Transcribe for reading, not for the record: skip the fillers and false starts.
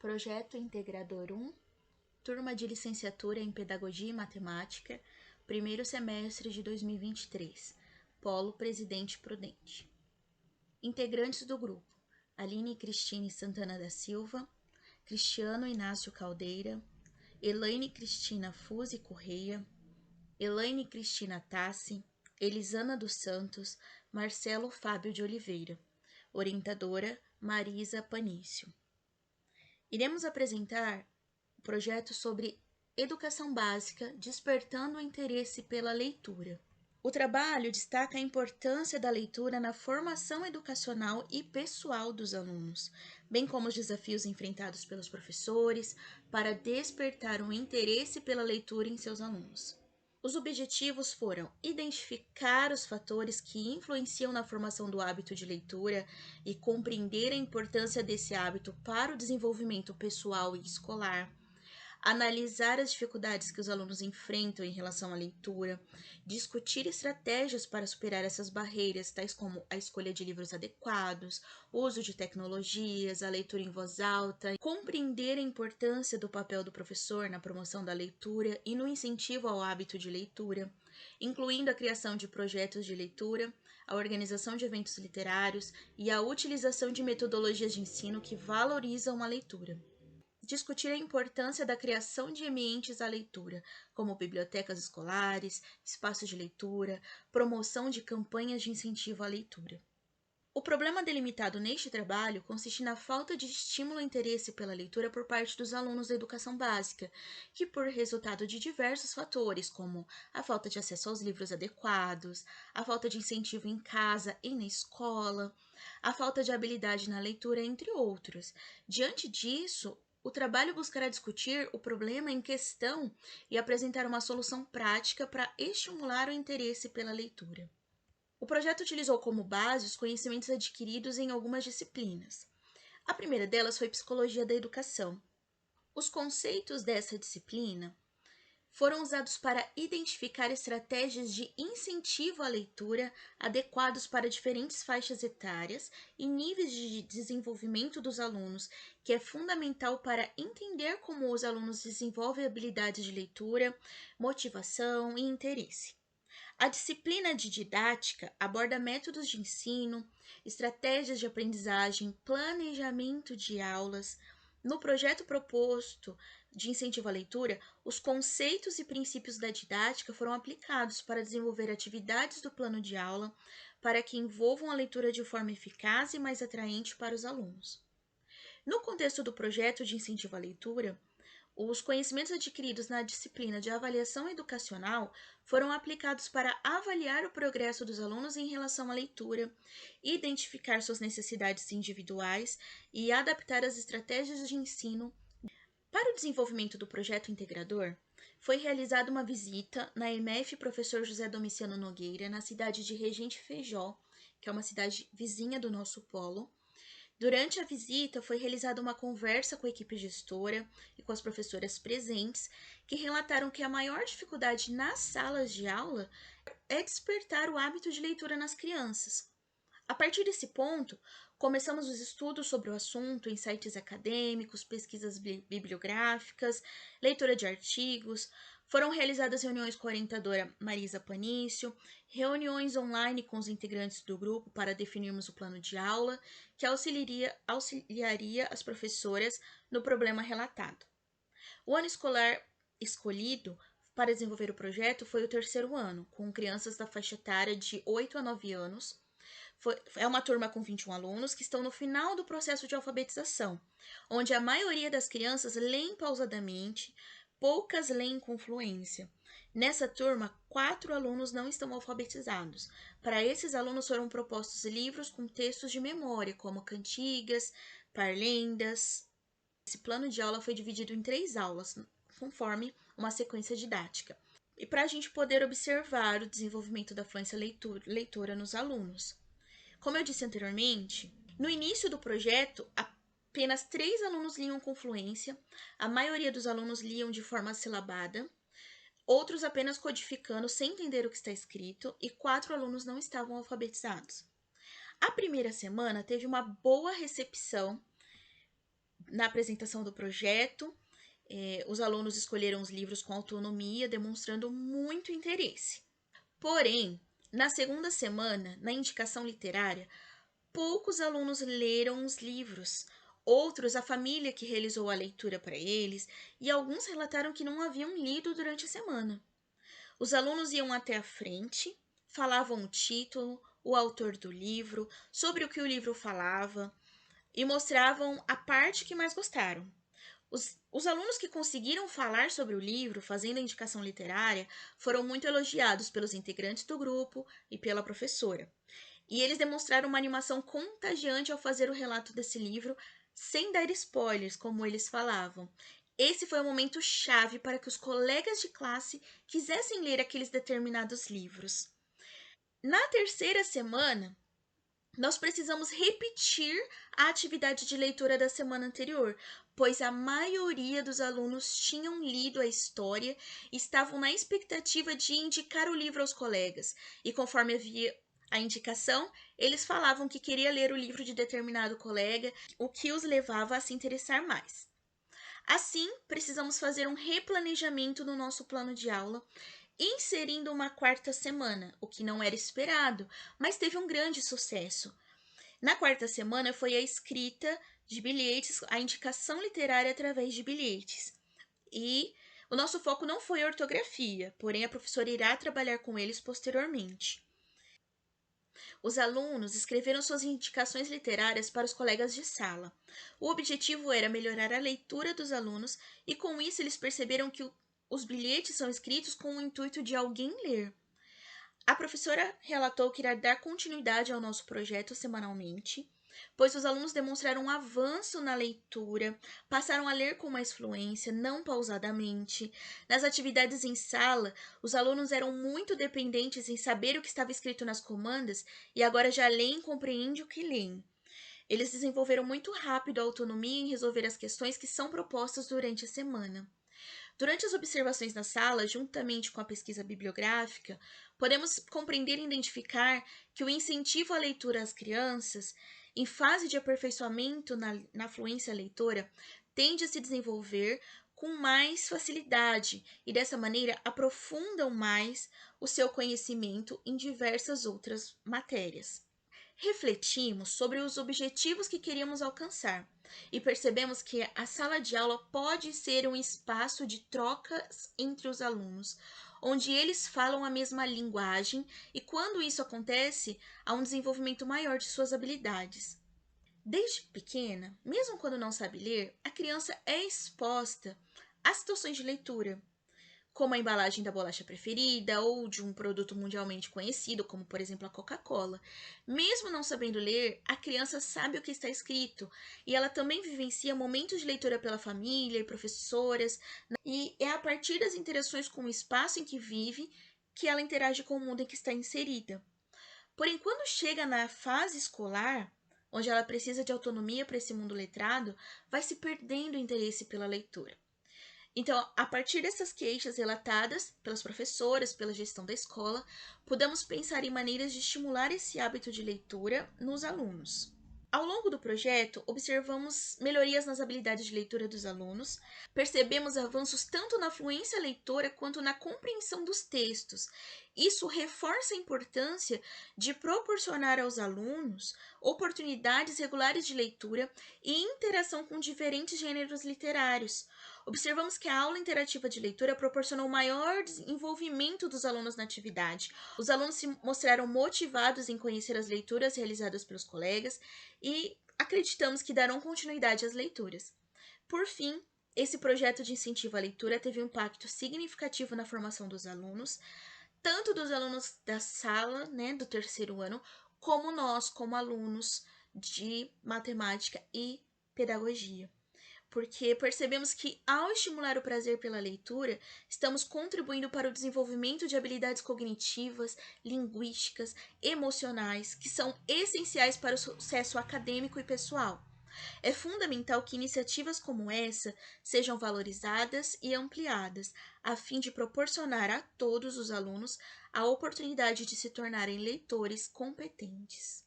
Projeto Integrador 1, Turma de Licenciatura em Pedagogia e Matemática, primeiro semestre de 2023, Polo Presidente Prudente. Integrantes do grupo: Aline Cristine Santana da Silva, Cristiano Inácio Caldeira, Elaine Cristina Fuzi Correia, Elaine Cristina Tassi, Elisana dos Santos, Marcelo Fábio de Oliveira. Orientadora: Marisa Panício. Iremos apresentar o projeto sobre educação básica, despertando o interesse pela leitura. O trabalho destaca a importância da leitura na formação educacional e pessoal dos alunos, bem como os desafios enfrentados pelos professores para despertar um interesse pela leitura em seus alunos. Os objetivos foram identificar os fatores que influenciam na formação do hábito de leitura e compreender a importância desse hábito para o desenvolvimento pessoal e escolar, analisar as dificuldades que os alunos enfrentam em relação à leitura, discutir estratégias para superar essas barreiras, tais como a escolha de livros adequados, o uso de tecnologias, a leitura em voz alta, compreender a importância do papel do professor na promoção da leitura e no incentivo ao hábito de leitura, incluindo a criação de projetos de leitura, a organização de eventos literários e a utilização de metodologias de ensino que valorizam a leitura. Discutir a importância da criação de ambientes à leitura, como bibliotecas escolares, espaços de leitura, promoção de campanhas de incentivo à leitura. O problema delimitado neste trabalho consiste na falta de estímulo ao interesse pela leitura por parte dos alunos da educação básica, que por resultado de diversos fatores, como a falta de acesso aos livros adequados, a falta de incentivo em casa e na escola, a falta de habilidade na leitura, entre outros. Diante disso, o trabalho buscará discutir o problema em questão e apresentar uma solução prática para estimular o interesse pela leitura. O projeto utilizou como base os conhecimentos adquiridos em algumas disciplinas. A primeira delas foi Psicologia da Educação. Os conceitos dessa disciplina foram usados para identificar estratégias de incentivo à leitura adequados para diferentes faixas etárias e níveis de desenvolvimento dos alunos, que é fundamental para entender como os alunos desenvolvem habilidades de leitura, motivação e interesse. A disciplina de didática aborda métodos de ensino, estratégias de aprendizagem, planejamento de aulas. No projeto proposto de incentivo à leitura, os conceitos e princípios da didática foram aplicados para desenvolver atividades do plano de aula para que envolvam a leitura de forma eficaz e mais atraente para os alunos. No contexto do projeto de incentivo à leitura, os conhecimentos adquiridos na disciplina de avaliação educacional foram aplicados para avaliar o progresso dos alunos em relação à leitura, identificar suas necessidades individuais e adaptar as estratégias de ensino. Para o desenvolvimento do projeto integrador, foi realizada uma visita na EMF Professor José Domiciano Nogueira, na cidade de Regente Feijó, que é uma cidade vizinha do nosso polo. Durante a visita, foi realizada uma conversa com a equipe gestora e com as professoras presentes, que relataram que a maior dificuldade nas salas de aula é despertar o hábito de leitura nas crianças. A partir desse ponto, começamos os estudos sobre o assunto em sites acadêmicos, pesquisas bibliográficas, leitura de artigos. Foram realizadas reuniões com a orientadora Marisa Panício, reuniões online com os integrantes do grupo para definirmos o plano de aula, que auxiliaria as professoras no problema relatado. O ano escolar escolhido para desenvolver o projeto foi o terceiro ano, com crianças da faixa etária de 8 a 9 anos. É uma turma com 21 alunos que estão no final do processo de alfabetização, onde a maioria das crianças lêem pausadamente, poucas leem com fluência. Nessa turma, 4 alunos não estão alfabetizados. Para esses alunos foram propostos livros com textos de memória, como cantigas, parlendas. Esse plano de aula foi dividido em 3 aulas, conforme uma sequência didática. E para a gente poder observar o desenvolvimento da fluência leitora nos alunos. Como eu disse anteriormente, no início do projeto, apenas 3 alunos liam com fluência, a maioria dos alunos liam de forma silabada, outros apenas codificando sem entender o que está escrito, e 4 alunos não estavam alfabetizados. A primeira semana teve uma boa recepção Na apresentação do projeto, os alunos escolheram os livros com autonomia, demonstrando muito interesse. Porém, na segunda semana, na indicação literária, poucos alunos leram os livros. Outros, a família que realizou a leitura para eles, e alguns relataram que não haviam lido durante a semana. Os alunos iam até a frente, falavam o título, o autor do livro, sobre o que o livro falava e mostravam a parte que mais gostaram. Os alunos que conseguiram falar sobre o livro, fazendo a indicação literária, foram muito elogiados pelos integrantes do grupo e pela professora. E eles demonstraram uma animação contagiante ao fazer o relato desse livro, sem dar spoilers, como eles falavam. Esse foi o momento chave para que os colegas de classe quisessem ler aqueles determinados livros. Na terceira semana, nós precisamos repetir a atividade de leitura da semana anterior, pois a maioria dos alunos tinham lido a história e estavam na expectativa de indicar o livro aos colegas. E conforme havia a indicação, eles falavam que queria ler o livro de determinado colega, o que os levava a se interessar mais. Assim, precisamos fazer um replanejamento no nosso plano de aula, inserindo uma quarta semana, o que não era esperado, mas teve um grande sucesso. Na quarta semana foi a escrita de bilhetes, a indicação literária através de bilhetes. E o nosso foco não foi a ortografia, porém a professora irá trabalhar com eles posteriormente. Os alunos escreveram suas indicações literárias para os colegas de sala. O objetivo era melhorar a leitura dos alunos e com isso eles perceberam que os bilhetes são escritos com o intuito de alguém ler. A professora relatou que irá dar continuidade ao nosso projeto semanalmente, pois os alunos demonstraram um avanço na leitura, passaram a ler com mais fluência, não pausadamente. Nas atividades em sala, os alunos eram muito dependentes em saber o que estava escrito nas comandas e agora já leem e compreendem o que leem. Eles desenvolveram muito rápido a autonomia em resolver as questões que são propostas durante a semana. Durante as observações na sala, juntamente com a pesquisa bibliográfica, podemos compreender e identificar que o incentivo à leitura às crianças, em fase de aperfeiçoamento na fluência leitora, tende a se desenvolver com mais facilidade e, dessa maneira, aprofundam mais o seu conhecimento em diversas outras matérias. Refletimos sobre os objetivos que queríamos alcançar e percebemos que a sala de aula pode ser um espaço de trocas entre os alunos, onde eles falam a mesma linguagem e, quando isso acontece, há um desenvolvimento maior de suas habilidades. Desde pequena, mesmo quando não sabe ler, a criança é exposta a situações de leitura, como a embalagem da bolacha preferida ou de um produto mundialmente conhecido, como por exemplo a Coca-Cola. Mesmo não sabendo ler, a criança sabe o que está escrito e ela também vivencia momentos de leitura pela família e professoras, e é a partir das interações com o espaço em que vive que ela interage com o mundo em que está inserida. Porém, quando chega na fase escolar, onde ela precisa de autonomia para esse mundo letrado, vai se perdendo o interesse pela leitura. Então, a partir dessas queixas relatadas pelas professoras, pela gestão da escola, podemos pensar em maneiras de estimular esse hábito de leitura nos alunos. Ao longo do projeto, observamos melhorias nas habilidades de leitura dos alunos, percebemos avanços tanto na fluência leitora quanto na compreensão dos textos. Isso reforça a importância de proporcionar aos alunos oportunidades regulares de leitura e interação com diferentes gêneros literários. Observamos que a aula interativa de leitura proporcionou maior envolvimento dos alunos na atividade. Os alunos se mostraram motivados em conhecer as leituras realizadas pelos colegas e acreditamos que darão continuidade às leituras. Por fim, esse projeto de incentivo à leitura teve um impacto significativo na formação dos alunos, tanto dos alunos da sala, do terceiro ano, como nós, como alunos de matemática e pedagogia. Porque percebemos que, ao estimular o prazer pela leitura, estamos contribuindo para o desenvolvimento de habilidades cognitivas, linguísticas, emocionais, que são essenciais para o sucesso acadêmico e pessoal. É fundamental que iniciativas como essa sejam valorizadas e ampliadas, a fim de proporcionar a todos os alunos a oportunidade de se tornarem leitores competentes.